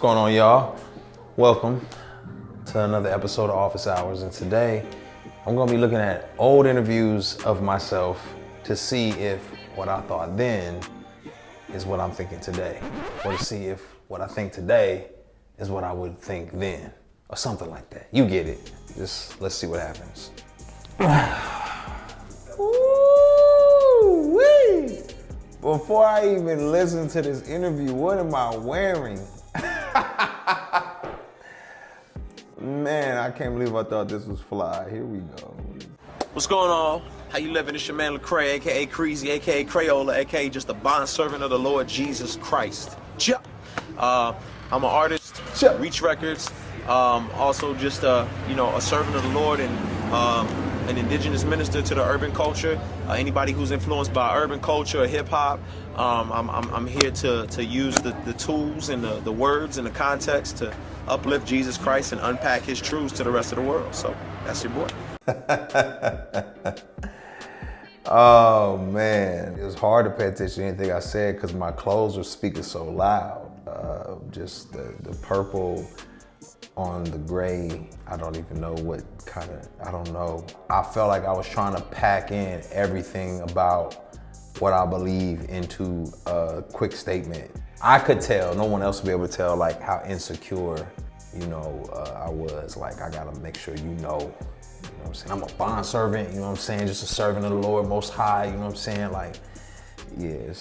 going on, y'all? Welcome to another episode of Office Hours, and today I'm gonna be looking at old interviews of myself to see if what I thought then is what I'm thinking today, or to see if what I think today is what I would think then, or something like that. You get it. Just let's see what happens. Woo-wee. Before I even listen to this interview, what am I wearing? Man, I can't believe I thought this was fly. Here we go. What's going on? How you living? It's your man LECRAE, aka Creasy, aka Crayola, aka just a bond servant of the Lord Jesus Christ. I'm an artist, Reach Records. Also just a servant of the Lord and an indigenous minister to the urban culture. Anybody who's influenced by urban culture or hip hop, I'm here to use the tools and the words and the context to uplift Jesus Christ and unpack his truths to the rest of the world. So that's your boy. Oh man, it was hard to pay attention to anything I said because my clothes were speaking so loud. Just the purple on the gray, I don't even know what kind of, I don't know. I felt like I was trying to pack in everything about what I believe into a quick statement. I could tell, no one else would be able to tell like how insecure, I was. Like, I gotta make sure you know what I'm saying? I'm a bond servant, you know what I'm saying? Just a servant of the Lord Most High, you know what I'm saying? Like, yeah,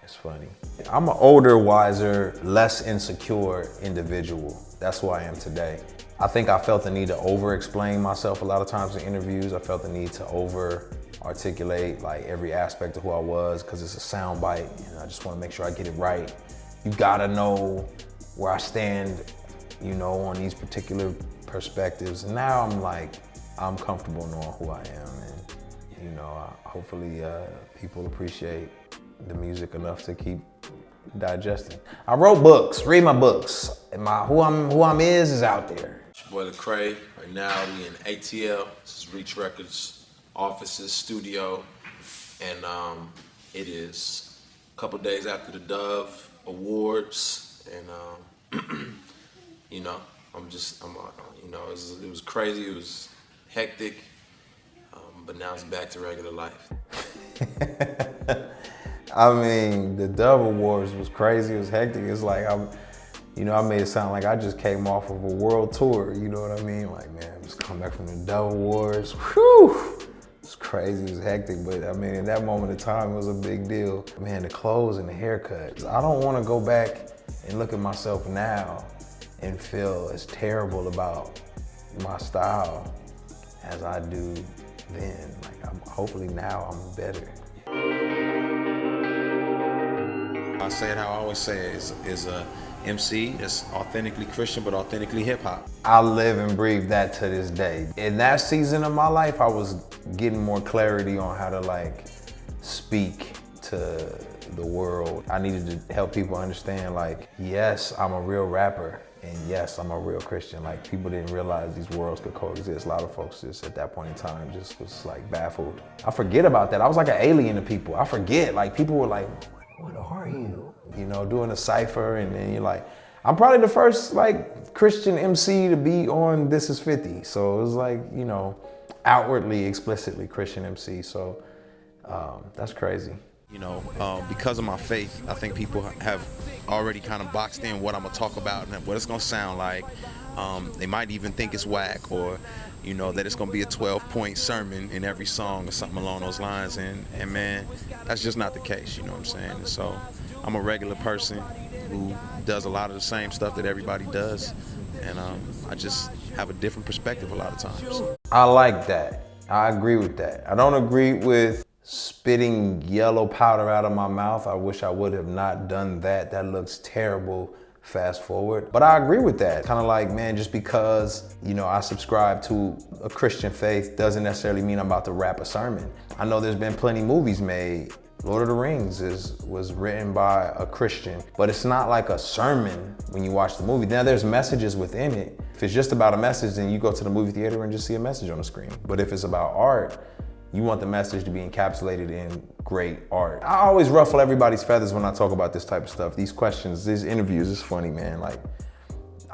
it's funny. I'm an older, wiser, less insecure individual. That's who I am today. I think I felt the need to over-explain myself a lot of times in interviews. I felt the need to over-articulate like every aspect of who I was because it's a sound bite and I just want to make sure I get it right. You gotta know where I stand, on these particular perspectives. And now I'm comfortable knowing who I am, and hopefully people appreciate the music enough to keep digesting. I wrote books. Read my books. And who I'm is out there. It's your boy LECRAE. Right now we in ATL. This is Reach Records offices, studio, and it is a couple days after the Dove Awards, and it was crazy. It was hectic, but now it's back to regular life. I mean, the Dove Awards was crazy. It was hectic. It's like I made it sound like I just came off of a world tour. You know what I mean? Like, man, just come back from the Dove Awards. Whew! It was crazy. It was hectic. But I mean, in that moment of time, it was a big deal. Man, the clothes and the haircut. I don't want to go back and look at myself now and feel as terrible about my style as I do then. Like, hopefully now I'm better. I say it how I always say it, is a MC that's authentically Christian but authentically hip hop. I live and breathe that to this day. In that season of my life, I was getting more clarity on how to speak to the world. I needed to help people understand yes, I'm a real rapper, and yes, I'm a real Christian. People didn't realize these worlds could coexist. A lot of folks just at that point in time just was baffled. I forget about that. I was like an alien to people. I forget, people were like, what are you? Doing a cypher, and then you're like, I'm probably the first Christian MC to be on This Is 50. So it was outwardly, explicitly Christian MC. So that's crazy. Because of my faith, I think people have already kind of boxed in what I'm gonna talk about and what it's gonna sound like. They might even think it's whack, or that it's gonna be a 12-point sermon in every song or something along those lines. And man, that's just not the case, you know what I'm saying? And so I'm a regular person who does a lot of the same stuff that everybody does. And I just have a different perspective a lot of times. I like that. I agree with that. I don't agree with spitting yellow powder out of my mouth. I wish I would have not done that. That looks terrible. Fast forward. But I agree with that. Kind of man, just because, I subscribe to a Christian faith doesn't necessarily mean I'm about to rap a sermon. I know there's been plenty movies made. Lord of the Rings was written by a Christian, but it's not like a sermon when you watch the movie. Now there's messages within it. If it's just about a message, then you go to the movie theater and just see a message on the screen. But if it's about art, You want the message to be encapsulated in great art. I always ruffle everybody's feathers when I talk about this type of stuff. These questions, these interviews, it's funny, man. Like,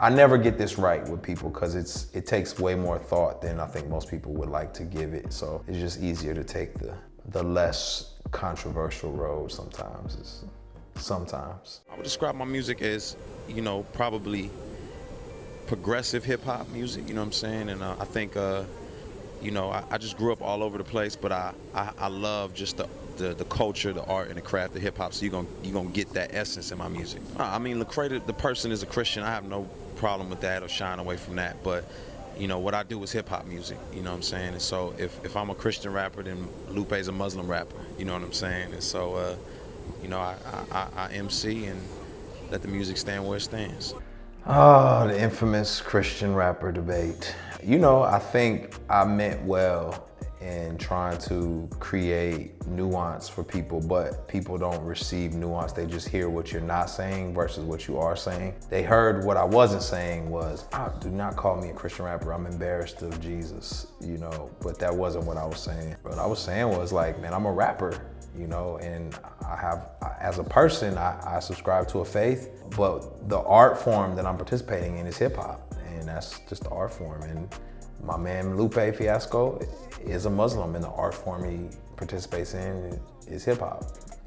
I never get this right with people because it takes way more thought than I think most people would like to give it. So it's just easier to take the less controversial road sometimes. I would describe my music as, you know, probably progressive hip hop music, you know what I'm saying? And I think, you know, I just grew up all over the place, but I love just the culture, the art, and the craft of hip hop. So you're gonna get that essence in my music. I mean, Lecrae, the person is a Christian. I have no problem with that or shying away from that. But you know, what I do is hip hop music. You know what I'm saying? And so if I'm a Christian rapper, then Lupe's a Muslim rapper. You know what I'm saying? And so, you know, I MC and let the music stand where it stands. Oh, the infamous Christian rapper debate. You know, I think I meant well in trying to create nuance for people, but people don't receive nuance. They just hear what you're not saying versus what you are saying. They heard what I wasn't saying was, do not call me a Christian rapper. I'm embarrassed of Jesus, you know, but that wasn't what I was saying. What I was saying was like, man, I'm a rapper, you know, and as a person, I subscribe to a faith, but the art form that I'm participating in is hip hop, and that's just the art form. And my man Lupe Fiasco is a Muslim, and the art form he participates in is hip hop.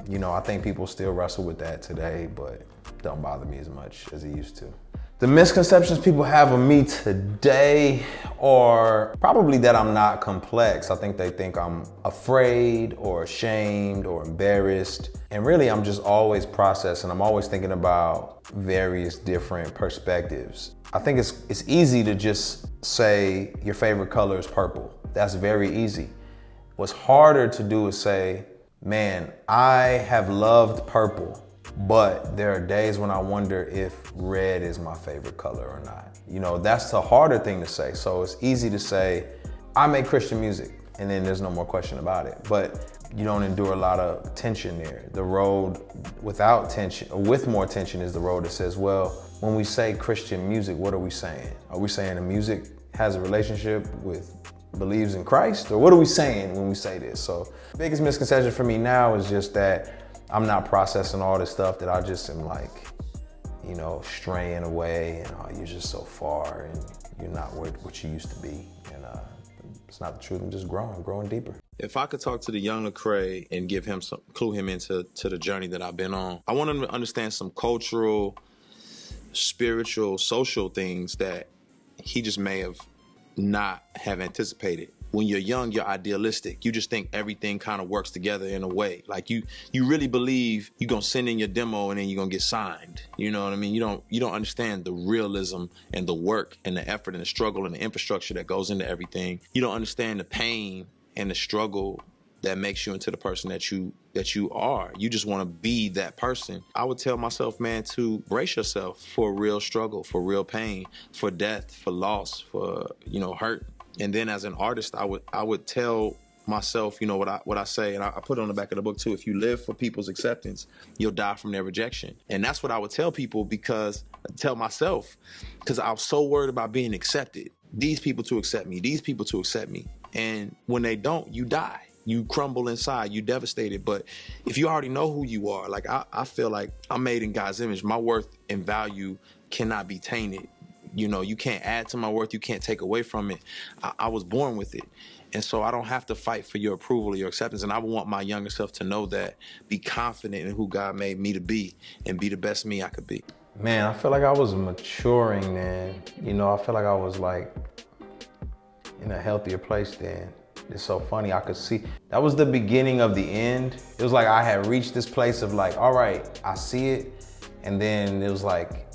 You know, I think people still wrestle with that today, but it don't bother me as much as it used to. The misconceptions people have of me today are probably that I'm not complex. I think they think I'm afraid or ashamed or embarrassed. And really, I'm just always processing. I'm always thinking about various different perspectives. I think it's easy to just say your favorite color is purple. That's very easy. What's harder to do is say, man, I have loved purple, but there are days when I wonder if red is my favorite color or not. You know, that's the harder thing to say. So it's easy to say, I make Christian music, and then there's no more question about it. But you don't endure a lot of tension there. The road without tension, or with more tension, is the road that says, well, when we say Christian music, what are we saying? Are we saying the music has a relationship with, believes in Christ? Or what are we saying when we say this? So the biggest misconception for me now is just that I'm not processing all this stuff, that I just am like, you know, straying away, and oh, you're just so far and you're not what you used to be. And it's not the truth. I'm just growing deeper. If I could talk to the young Lecrae and give him clue him into the journey that I've been on, I want him to understand some cultural, spiritual, social things that he just may not have anticipated. When you're young, you're idealistic. You just think everything kind of works together in a way. Like you really believe you're gonna send in your demo and then you're gonna get signed. You know what I mean? You don't understand the realism and the work and the effort and the struggle and the infrastructure that goes into everything. You don't understand the pain and the struggle that makes you into the person that you are. You just want to be that person. I would tell myself, man, to brace yourself for real struggle, for real pain, for death, for loss, for, you know, hurt. And then as an artist, I would tell myself, you know, what I say, and I put it on the back of the book too. If you live for people's acceptance, you'll die from their rejection. And that's what I would tell people, tell myself, because I was so worried about being accepted. These people to accept me, these people to accept me. And when they don't, you die. You crumble inside, you devastated. But if you already know who you are, like I feel like I'm made in God's image. My worth and value cannot be tainted. You know, you can't add to my worth, you can't take away from it. I was born with it. And so I don't have to fight for your approval or your acceptance. And I want my younger self to know that, be confident in who God made me to be, and be the best me I could be. Man, I feel like I was maturing then. You know, I feel like I was like in a healthier place then. It's so funny, I could see, that was the beginning of the end. It was like I had reached this place of like, all right, I see it. And then it was like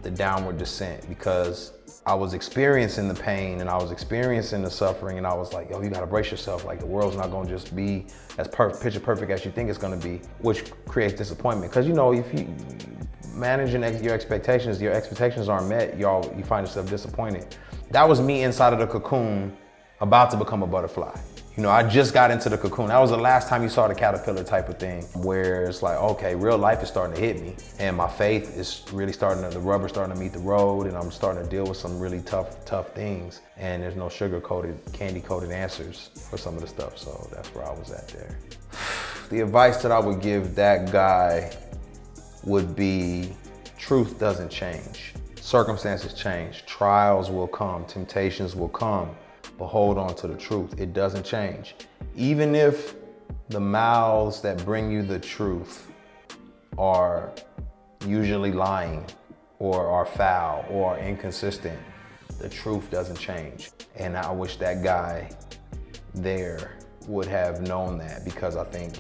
the downward descent, because I was experiencing the pain and I was experiencing the suffering, and I was like, yo, you gotta brace yourself. Like, the world's not gonna just be as picture perfect as you think it's gonna be, which creates disappointment. Because, you know, if you managing your expectations aren't met, you find yourself disappointed. That was me inside of the cocoon, about to become a butterfly. You know, I just got into the cocoon. That was the last time you saw the caterpillar type of thing, where it's like, okay, real life is starting to hit me, and my faith is really starting to, the rubber's starting to meet the road, and I'm starting to deal with some really tough things, and there's no sugar-coated, candy-coated answers for some of the stuff, so that's where I was at there. The advice that I would give that guy would be, truth doesn't change. Circumstances change, trials will come, temptations will come, but hold on to the truth. It doesn't change. Even if the mouths that bring you the truth are usually lying or are foul or are inconsistent, the truth doesn't change. And I wish that guy there would have known that, because I think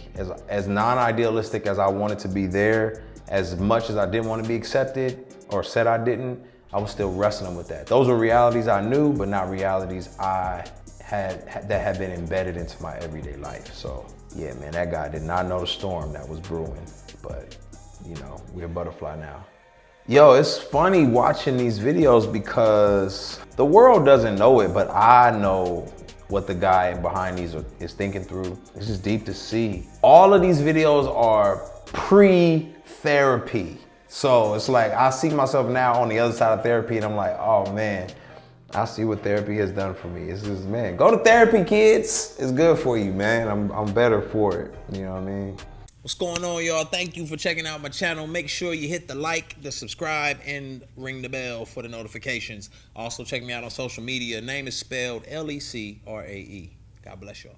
as non-idealistic as I wanted to be there, as much as I didn't want to be accepted or said I didn't, I was still wrestling with that. Those were realities I knew, but not realities that had been embedded into my everyday life. So yeah, man, that guy did not know the storm that was brewing, but you know, we're a butterfly now. Yo, it's funny watching these videos because the world doesn't know it, but I know what the guy behind these is thinking through. It's just deep to see. All of these videos are pre-therapy. So it's like, I see myself now on the other side of therapy and I'm like, oh man, I see what therapy has done for me. It's just, man, go to therapy, kids. It's good for you, man. I'm better for it. You know what I mean? What's going on, y'all? Thank you for checking out my channel. Make sure you hit the like, the subscribe, and ring the bell for the notifications. Also, check me out on social media. Name is spelled LECRAE. God bless y'all.